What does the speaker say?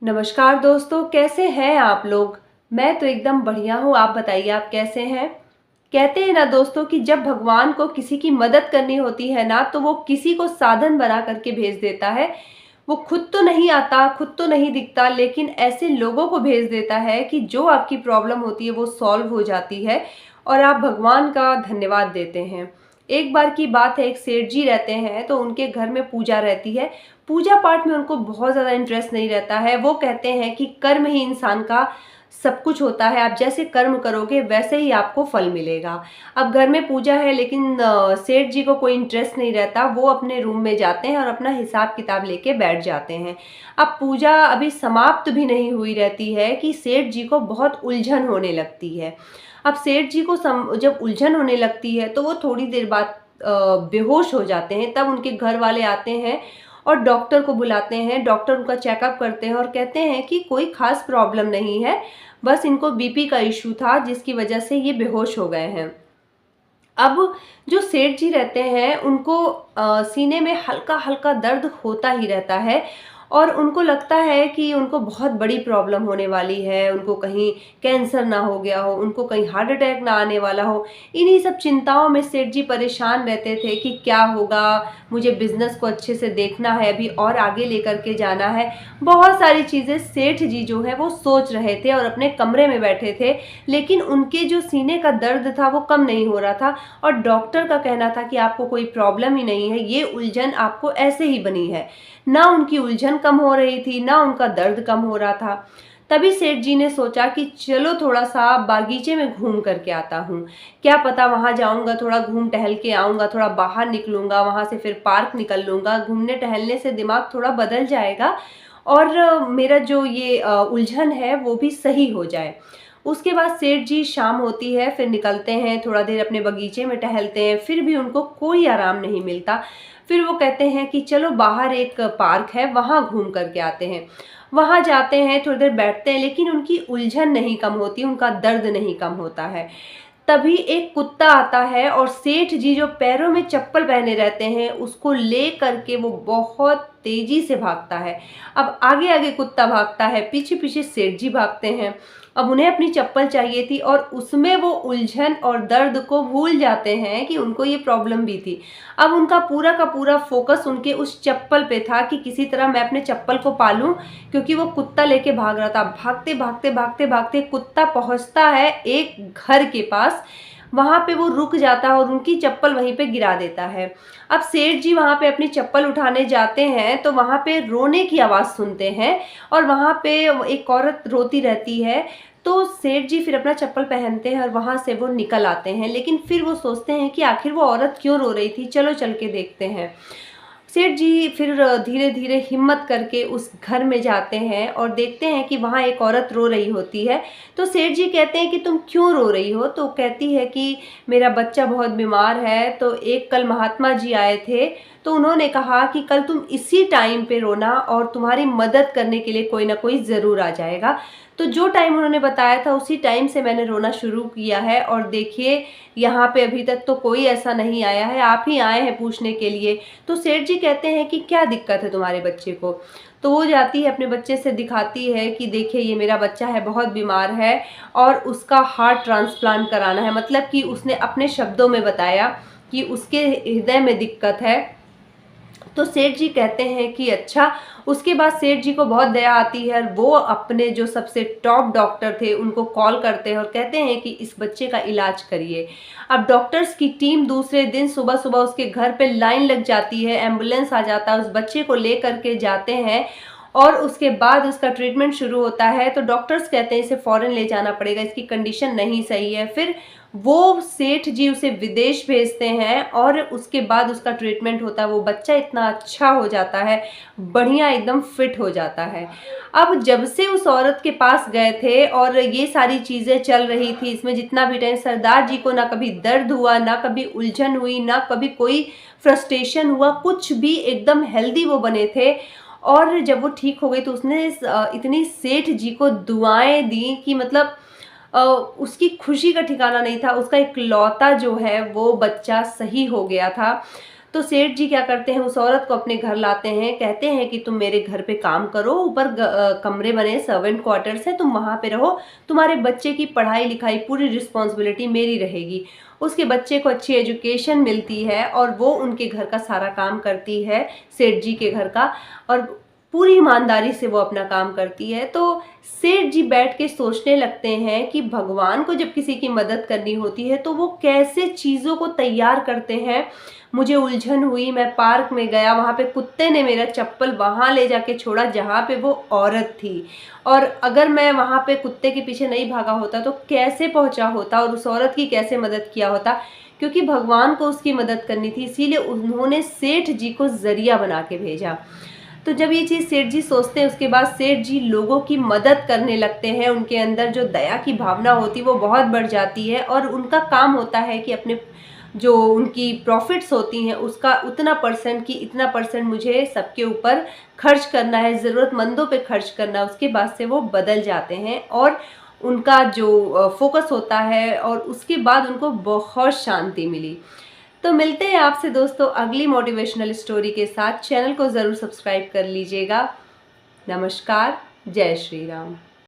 नमस्कार दोस्तों, कैसे हैं आप लोग। मैं तो एकदम बढ़िया हूँ। आप बताइए, आप कैसे हैं। कहते हैं ना दोस्तों कि जब भगवान को किसी की मदद करनी होती है ना, तो वो किसी को साधन बना करके भेज देता है। वो खुद तो नहीं आता, खुद तो नहीं दिखता, लेकिन ऐसे लोगों को भेज देता है कि जो आपकी प्रॉब्लम होती है वो सॉल्व हो जाती है और आप भगवान का धन्यवाद देते हैं। एक बार की बात है, एक सेठ जी रहते हैं, तो उनके घर में पूजा रहती है। पूजा पाठ में उनको बहुत ज़्यादा इंटरेस्ट नहीं रहता है। वो कहते हैं कि कर्म ही इंसान का सब कुछ होता है, आप जैसे कर्म करोगे वैसे ही आपको फल मिलेगा। अब घर में पूजा है, लेकिन सेठ जी को कोई इंटरेस्ट नहीं रहता। वो अपने रूम में जाते हैं और अपना हिसाब किताब लेके बैठ जाते हैं। अब पूजा अभी समाप्त भी नहीं हुई रहती है कि सेठ जी को बहुत उलझन होने लगती है। अब सेठ जी को जब उलझन होने लगती है तो वो थोड़ी देर बाद बेहोश हो जाते हैं। तब उनके घर वाले आते हैं और डॉक्टर को बुलाते हैं। डॉक्टर उनका चेकअप करते हैं और कहते हैं कि कोई खास प्रॉब्लम नहीं है, बस इनको बीपी का इशू था जिसकी वजह से ये बेहोश हो गए हैं। अब जो सेठ जी रहते हैं उनको सीने में हल्का हल्का दर्द होता ही रहता है और उनको लगता है कि उनको बहुत बड़ी प्रॉब्लम होने वाली है। उनको कहीं कैंसर ना हो गया हो, उनको कहीं हार्ट अटैक ना आने वाला हो। इन्हीं सब चिंताओं में सेठ जी परेशान रहते थे कि क्या होगा, मुझे बिजनेस को अच्छे से देखना है, अभी और आगे लेकर के जाना है। बहुत सारी चीज़ें सेठ जी जो है वो सोच रहे थे और अपने कमरे में बैठे थे, लेकिन उनके जो सीने का दर्द था वो कम नहीं हो रहा था। और डॉक्टर का कहना था कि आपको कोई प्रॉब्लम ही नहीं है, ये उलझन आपको ऐसे ही बनी है। ना उनकी उलझन कम हो रही थी, ना उनका दर्द कम हो रहा था। तभी सेठ जी ने सोचा कि चलो थोड़ा सा बागीचे में घूम करके आता हूँ। क्या पता वहाँ जाऊँगा, थोड़ा घूम टहल के आऊँगा, थोड़ा बाहर निकलूँगा, वहाँ से फिर पार्क निकल लूँगा। घूमने टहलने से दिमाग थोड़ा बदल जाएगा और मेरा जो ये उलझन है वो भी सही हो जाए। उसके बाद सेठ जी शाम होती है, फिर निकलते हैं, थोड़ा देर अपने बगीचे में टहलते हैं, फिर भी उनको कोई आराम नहीं मिलता। फिर वो कहते हैं कि चलो बाहर एक पार्क है, वहाँ घूम करके आते हैं। वहाँ जाते हैं, थोड़ी देर बैठते हैं, लेकिन उनकी उलझन नहीं कम होती, उनका दर्द नहीं कम होता है। तभी एक कुत्ता आता है और सेठ जी जो पैरों में चप्पल पहने रहते हैं उसको ले करके वो बहुत तेजी से भागता है। अब आगे आगे कुत्ता भागता है, पीछे पीछे सेठ जी भागते हैं। अब उन्हें अपनी चप्पल चाहिए थी और उसमें वो उलझन और दर्द को भूल जाते हैं कि उनको ये प्रॉब्लम भी थी। अब उनका पूरा का पूरा फोकस उनके उस चप्पल पे था कि किसी तरह मैं अपने चप्पल को पालूं, क्योंकि वो कुत्ता लेके भाग रहा था। भागते भागते भागते भागते कुत्ता पहुंचता है एक घर के पास। वहां पे वो रुक जाता है और उनकी चप्पल वहीं पे गिरा देता है। अब सेठ जी वहां पे अपनी चप्पल उठाने जाते हैं तो वहां पे रोने की आवाज सुनते हैं और वहां पे एक औरत रोती रहती है। तो सेठ जी फिर अपना चप्पल पहनते हैं और वहां से वो निकल आते हैं, लेकिन फिर वो सोचते हैं कि आखिर वो औरत क्यों रो रही थी, चलो चल के देखते हैं। सेठ जी फिर धीरे धीरे हिम्मत करके उस घर में जाते हैं और देखते हैं कि वहाँ एक औरत रो रही होती है। तो सेठ जी कहते हैं कि तुम क्यों रो रही हो। तो कहती है कि मेरा बच्चा बहुत बीमार है। तो एक कल महात्मा जी आए थे, तो उन्होंने कहा कि कल तुम इसी टाइम पे रोना और तुम्हारी मदद करने के लिए कोई ना कोई ज़रूर आ जाएगा। तो जो टाइम उन्होंने बताया था उसी टाइम से मैंने रोना शुरू किया है और देखिए यहाँ पे अभी तक तो कोई ऐसा नहीं आया है, आप ही आए हैं पूछने के लिए। तो सेठ जी कहते हैं कि क्या दिक्कत है तुम्हारे बच्चे को। तो वो जाती है अपने बच्चे से दिखाती है कि देखिए ये मेरा बच्चा है, बहुत बीमार है और उसका हार्ट ट्रांसप्लांट कराना है। मतलब कि उसने अपने शब्दों में बताया कि उसके हृदय में दिक्कत है। तो सेठ जी कहते हैं कि अच्छा। उसके बाद सेठ जी को बहुत दया आती है और वो अपने जो सबसे टॉप डॉक्टर थे उनको कॉल करते हैं और कहते हैं कि इस बच्चे का इलाज करिए। अब डॉक्टर्स की टीम दूसरे दिन सुबह सुबह उसके घर पे लाइन लग जाती है, एम्बुलेंस आ जाता है, उस बच्चे को ले करके जाते हैं और उसके बाद उसका ट्रीटमेंट शुरू होता है। तो डॉक्टर्स कहते हैं इसे फॉरेन ले जाना पड़ेगा, इसकी कंडीशन नहीं सही है। फिर वो सेठ जी उसे विदेश भेजते हैं और उसके बाद उसका ट्रीटमेंट होता है। वो बच्चा इतना अच्छा हो जाता है, बढ़िया एकदम फिट हो जाता है। अब जब से उस औरत के पास गए थे और ये सारी चीज़ें चल रही थी, इसमें जितना भी टाइम सरदार जी को ना कभी दर्द हुआ, ना कभी उलझन हुई, ना कभी कोई फ्रस्ट्रेशन हुआ, कुछ भी, एकदम हेल्दी वो बने थे। और जब वो ठीक हो गई तो उसने इतनी सेठ जी को दुआएं दी कि मतलब उसकी खुशी का ठिकाना नहीं था। उसका इकलौता जो है वो बच्चा सही हो गया था। तो सेठ जी क्या करते हैं, उस औरत को अपने घर लाते हैं, कहते हैं कि तुम मेरे घर पे काम करो, ऊपर कमरे बने, सर्वेंट क्वार्टर्स है, तुम वहाँ पे रहो, तुम्हारे बच्चे की पढ़ाई लिखाई पूरी रिस्पॉन्सिबिलिटी मेरी रहेगी। उसके बच्चे को अच्छी एजुकेशन मिलती है और वो उनके घर का सारा काम करती है, सेठ जी के घर का, और पूरी ईमानदारी से वो अपना काम करती है। तो सेठ जी बैठ के सोचने लगते हैं कि भगवान को जब किसी की मदद करनी होती है तो वो कैसे चीज़ों को तैयार करते हैं। मुझे उलझन हुई, मैं पार्क में गया, वहाँ पे कुत्ते ने मेरा चप्पल वहाँ ले जाके छोड़ा जहाँ पे वो औरत थी, और अगर मैं वहाँ पे कुत्ते के पीछे नहीं भागा होता तो कैसे पहुँचा होता और उस औरत की कैसे मदद किया होता, क्योंकि भगवान को उसकी मदद करनी थी, इसीलिए उन्होंने सेठ जी को जरिया बना के भेजा। तो जब ये चीज़ सेठ जी सोचते हैं, उसके बाद सेठ जी लोगों की मदद करने लगते हैं, उनके अंदर जो दया की भावना होती है वो बहुत बढ़ जाती है, और उनका काम होता है कि अपने जो उनकी प्रॉफिट्स होती हैं उसका उतना परसेंट, कि इतना परसेंट मुझे सबके ऊपर खर्च करना है, ज़रूरतमंदों पे खर्च करना है। उसके बाद से वो बदल जाते हैं और उनका जो फोकस होता है, और उसके बाद उनको बहुत शांति मिली। तो मिलते हैं आपसे दोस्तों अगली मोटिवेशनल स्टोरी के साथ। चैनल को ज़रूर सब्सक्राइब कर लीजिएगा। नमस्कार, जय श्री राम।